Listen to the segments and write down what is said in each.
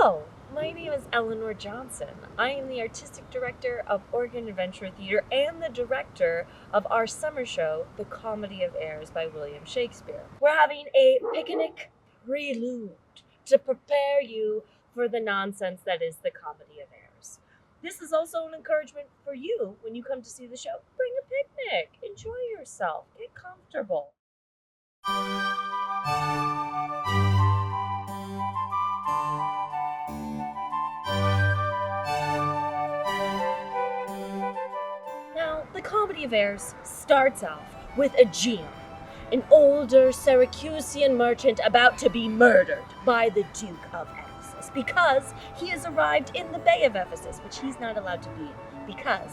Hello, my name is Eleanor Johnson. I am the artistic director of Oregon Adventure Theater and the director of our summer show, The Comedy of Errors by William Shakespeare. We're having a picnic prelude to prepare you for the nonsense that is The Comedy of Errors. This is also an encouragement for you when you come to see the show. Bring a picnic, enjoy yourself, get comfortable. Now, The Comedy of Errors starts off with Aegeon, an older Syracusan merchant about to be murdered by the Duke of Ephesus because he has arrived in the Bay of Ephesus, which he's not allowed to be in because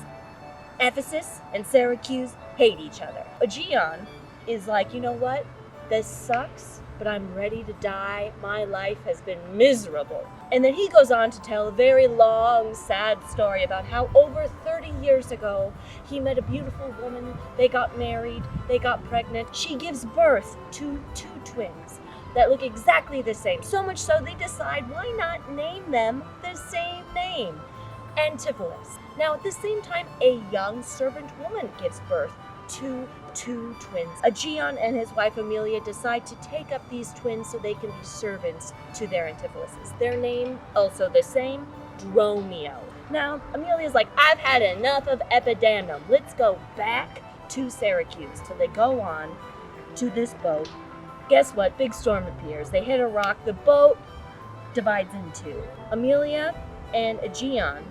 Ephesus and Syracuse hate each other. Aegeon is like, you know what? This sucks, but I'm ready to die. My life has been miserable. And then he goes on to tell a very long, sad story about how over 30 years ago, he met a beautiful woman, they got married, they got pregnant. She gives birth to 2 twins that look exactly the same. So much so they decide, why not name them the same name? Antipholus. Now at the same time, a young servant woman gives birth to 2 twins. Aegeon and his wife Amelia decide to take up these twins so they can be servants to their Antipholuses. Their name, also the same, Dromio. Now, Amelia's like, I've had enough of Epidamnum. Let's go back to Syracuse. So they go on to this boat. Guess what? Big storm appears. They hit a rock. The boat divides in 2. Amelia and Aegeon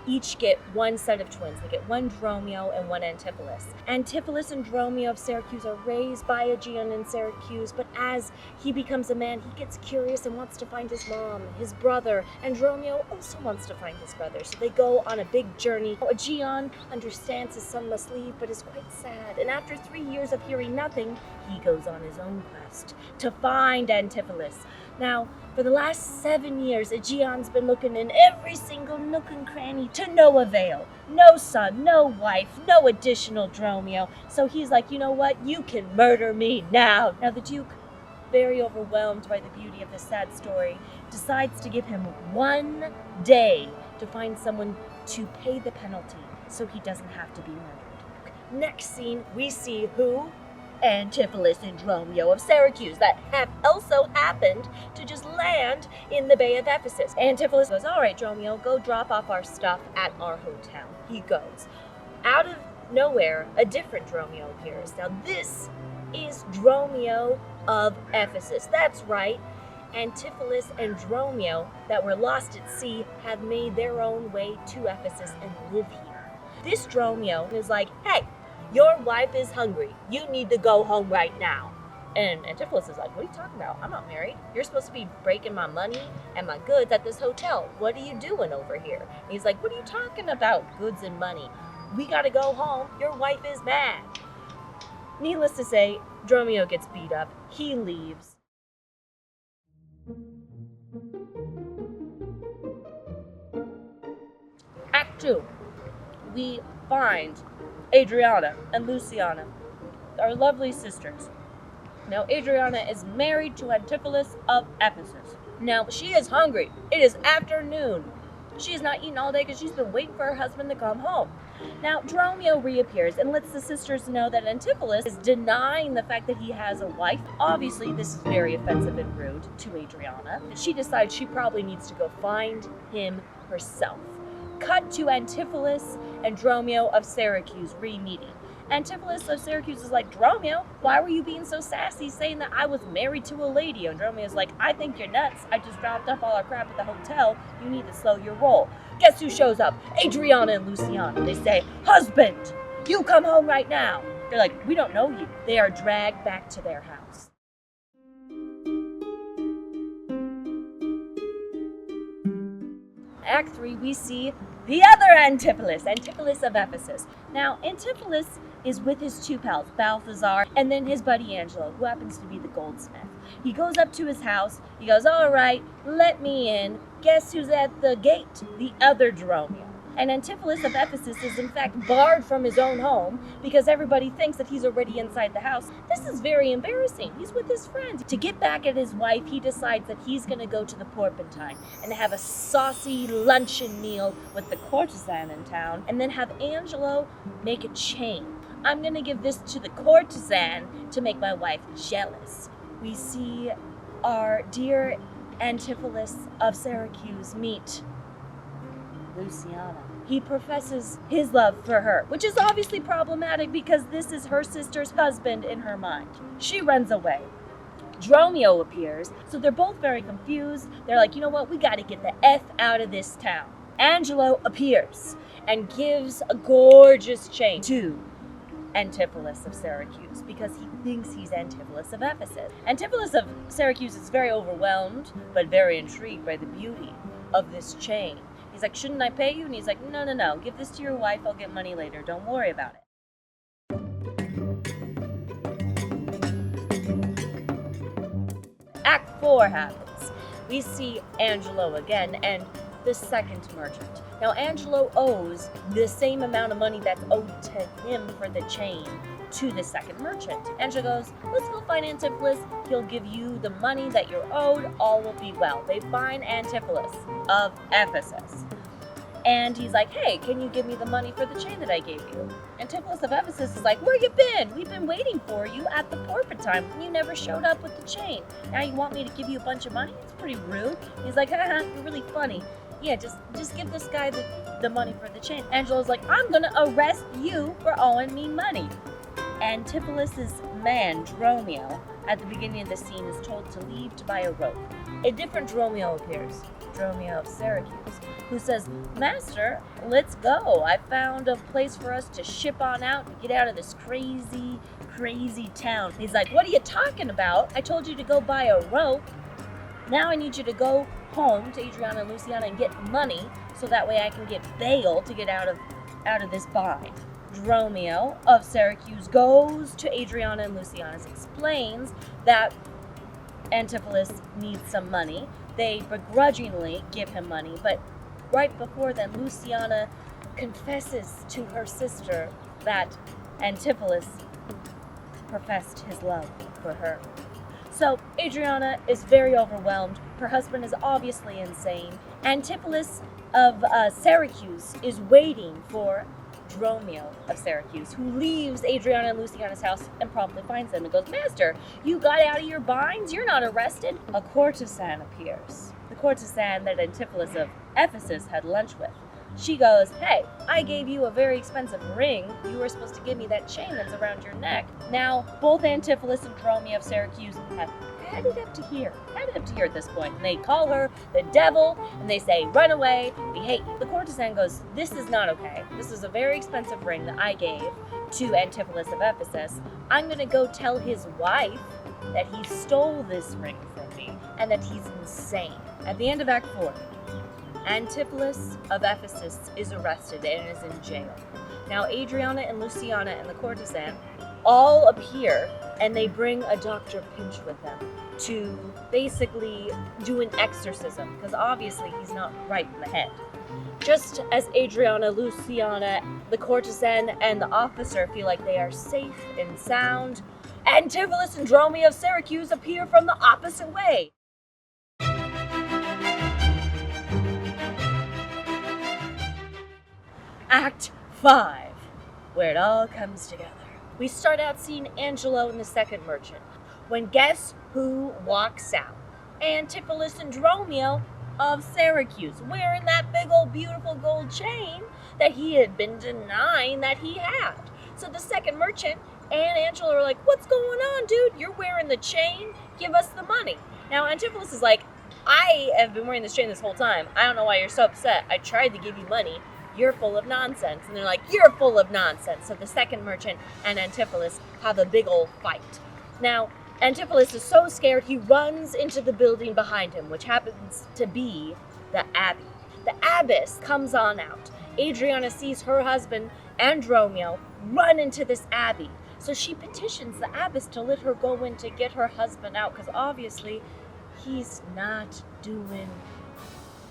each get 1 set of twins. They get 1 Dromio and 1 Antipholus. Antipholus and Dromio of Syracuse are raised by Aegeon in Syracuse, but as he becomes a man, he gets curious and wants to find his mom, his brother, and Dromio also wants to find his brother. So they go on a big journey. Aegeon understands his son must leave, but is quite sad. And after 3 years of hearing nothing, he goes on his own quest to find Antipholus. Now, for the last 7 years, Aegeon's been looking in every single nook and cranny to no avail. No son, no wife, no additional Dromio. So he's like, you know what? You can murder me now. Now the Duke, very overwhelmed by the beauty of this sad story, decides to give him 1 day to find someone to pay the penalty so he doesn't have to be murdered. Next scene, we see who? Antipholus and Dromio of Syracuse that have also happened to just land in the Bay of Ephesus. Antipholus goes, all right, Dromio, go drop off our stuff at our hotel. He goes. Out of nowhere, a different Dromio appears. Now this is Dromio of Ephesus. That's right. Antipholus and Dromio that were lost at sea have made their own way to Ephesus and live here. This Dromio is like, hey, your wife is hungry. You need to go home right now. And Antipholus is like, what are you talking about? I'm not married. You're supposed to be breaking my money and my goods at this hotel. What are you doing over here? And he's like, what are you talking about, goods and money? We gotta go home. Your wife is mad. Needless to say, Dromio gets beat up. He leaves. Act 2. We find Adriana and Luciana, our lovely sisters. Now, Adriana is married to Antipholus of Ephesus. Now, she is hungry. It is afternoon. She has not eaten all day because she's been waiting for her husband to come home. Now, Dromio reappears and lets the sisters know that Antipholus is denying the fact that he has a wife. Obviously, this is very offensive and rude to Adriana. She decides she probably needs to go find him herself. Cut to Antipholus and Dromio of Syracuse re-meeting. Antipholus of Syracuse is like, Dromio, why were you being so sassy saying that I was married to a lady? And Dromio's like, I think you're nuts. I just dropped off all our crap at the hotel. You need to slow your roll. Guess who shows up? Adriana and Luciana. They say, husband, you come home right now. They're like, we don't know you. They are dragged back to their house. Act 3, we see the other Antipholus, Antipholus of Ephesus. Now, Antipholus is with his 2 pals, Balthazar, and then his buddy Angelo, who happens to be the goldsmith. He goes up to his house. He goes, all right, let me in. Guess who's at the gate? The other Dromio. And Antipholus of Ephesus is in fact barred from his own home because everybody thinks that he's already inside the house. This is very embarrassing. He's with his friends. To get back at his wife, he decides that he's going to go to the Porpentine and have a saucy luncheon meal with the courtesan in town, and then have Angelo make a chain. I'm going to give this to the courtesan to make my wife jealous. We see our dear Antipholus of Syracuse meet Luciana. He professes his love for her, which is obviously problematic because this is her sister's husband in her mind. She runs away. Dromio appears, so they're both very confused. They're like, you know what, we gotta get the F out of this town. Angelo appears and gives a gorgeous chain to Antipholus of Syracuse because he thinks he's Antipholus of Ephesus. Antipholus of Syracuse is very overwhelmed, but very intrigued by the beauty of this chain. He's like, shouldn't I pay you? And he's like, no, give this to your wife, I'll get money later, don't worry about it. Act 4 happens. We see Angelo again and the second merchant. Now Angelo owes the same amount of money that's owed to him for the chain to the second merchant. Angelo goes, let's go find Antipholus. He'll give you the money that you're owed. All will be well. They find Antipholus of Ephesus. And he's like, hey, can you give me the money for the chain that I gave you? Antipholus of Ephesus is like, where you been? We've been waiting for you at the Porpentine. You never showed up with the chain. Now you want me to give you a bunch of money? It's pretty rude. He's like, haha, you're really funny. Yeah, just give this guy the money for the chain. Angelo's like, I'm gonna arrest you for owing me money. Antipholus' man, Dromio, at the beginning of the scene is told to leave to buy a rope. A different Dromio appears, Dromio of Syracuse, who says, Master, let's go. I found a place for us to ship on out and get out of this crazy, crazy town. He's like, what are you talking about? I told you to go buy a rope. Now I need you to go home to Adriana and Luciana and get money so that way I can get bail to get out of this bind. Dromio of Syracuse goes to Adriana and Luciana, explains that Antipholus needs some money. They begrudgingly give him money, but right before then, Luciana confesses to her sister that Antipholus professed his love for her. So Adriana is very overwhelmed. Her husband is obviously insane. Antipholus of Syracuse is waiting for Dromio of Syracuse, who leaves Adriana and Luciana's house and promptly finds them and goes, Master, you got out of your binds? You're not arrested? A courtesan appears. The courtesan that Antipholus of Ephesus had lunch with. She goes, hey, I gave you a very expensive ring. You were supposed to give me that chain that's around your neck. Now, both Antipholus and Dromio of Syracuse have had it up to here at this point. And they call her the devil, and they say, run away, we hate you. The courtesan goes, this is not okay. This is a very expensive ring that I gave to Antipholus of Ephesus. I'm going to go tell his wife that he stole this ring from me and that he's insane. At the end of Act 4, Antipholus of Ephesus is arrested and is in jail. Now Adriana and Luciana and the courtesan all appear, and they bring a Dr. Pinch with them to basically do an exorcism, because obviously he's not right in the head. Just as Adriana, Luciana, the courtesan, and the officer feel like they are safe and sound, Antipholus and Dromio of Syracuse appear from the opposite way. Act 5, where it all comes together. We start out seeing Angelo and the second merchant, when guess who walks out? Antipholus and Dromio of Syracuse, wearing that big old beautiful gold chain that he had been denying that he had. So the second merchant and Angelo are like, what's going on, dude? You're wearing the chain? Give us the money. Now Antipholus is like, I have been wearing this chain this whole time. I don't know why you're so upset. I tried to give you money. You're full of nonsense. And they're like, you're full of nonsense. So the second merchant and Antipholus have a big old fight. Now, Antipholus is so scared, he runs into the building behind him, which happens to be the Abbey. The abbess comes on out. Adriana sees her husband and Dromio run into this Abbey. So she petitions the abbess to let her go in to get her husband out, because obviously he's not doing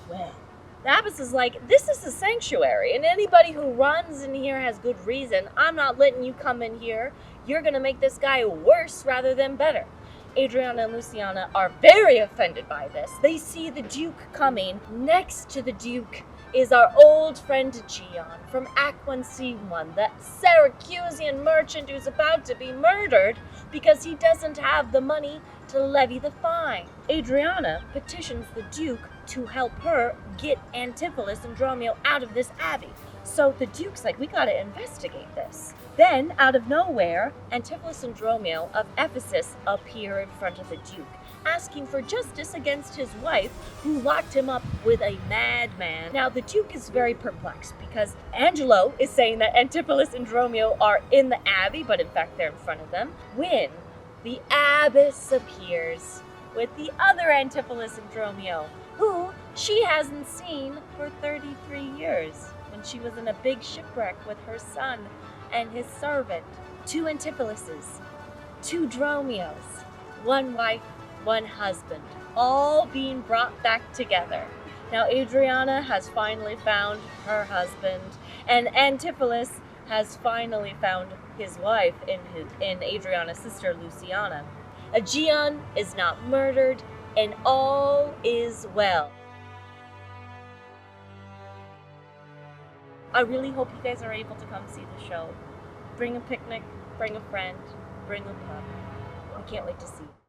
well. Abbas is like, this is a sanctuary, and anybody who runs in here has good reason. I'm not letting you come in here. You're gonna make this guy worse rather than better. Adriana and Luciana are very offended by this. They see the Duke coming. Next to the Duke is our old friend Gian from Act 1, Scene 1, the Syracusan merchant who's about to be murdered because he doesn't have the money to levy the fine. Adriana petitions the Duke to help her get Antipholus and Dromio out of this abbey. So the Duke's like, we gotta investigate this. Then, out of nowhere, Antipholus and Dromio of Ephesus appear in front of the Duke, asking for justice against his wife, who locked him up with a madman. Now, the Duke is very perplexed because Angelo is saying that Antipholus and Dromio are in the abbey, but in fact they're in front of them, when the abbess appears with the other Antipholus and Dromio, who she hasn't seen for 33 years, when she was in a big shipwreck with her son and his servant. 2 Antipholuses, 2 Dromios, 1 wife, 1 husband, all being brought back together. Now Adriana has finally found her husband, and Antipholus has finally found his wife in Adriana's sister Luciana. Gian is not murdered, and all is well. I really hope you guys are able to come see the show. Bring a picnic, bring a friend, bring a pup. We can't wait to see you.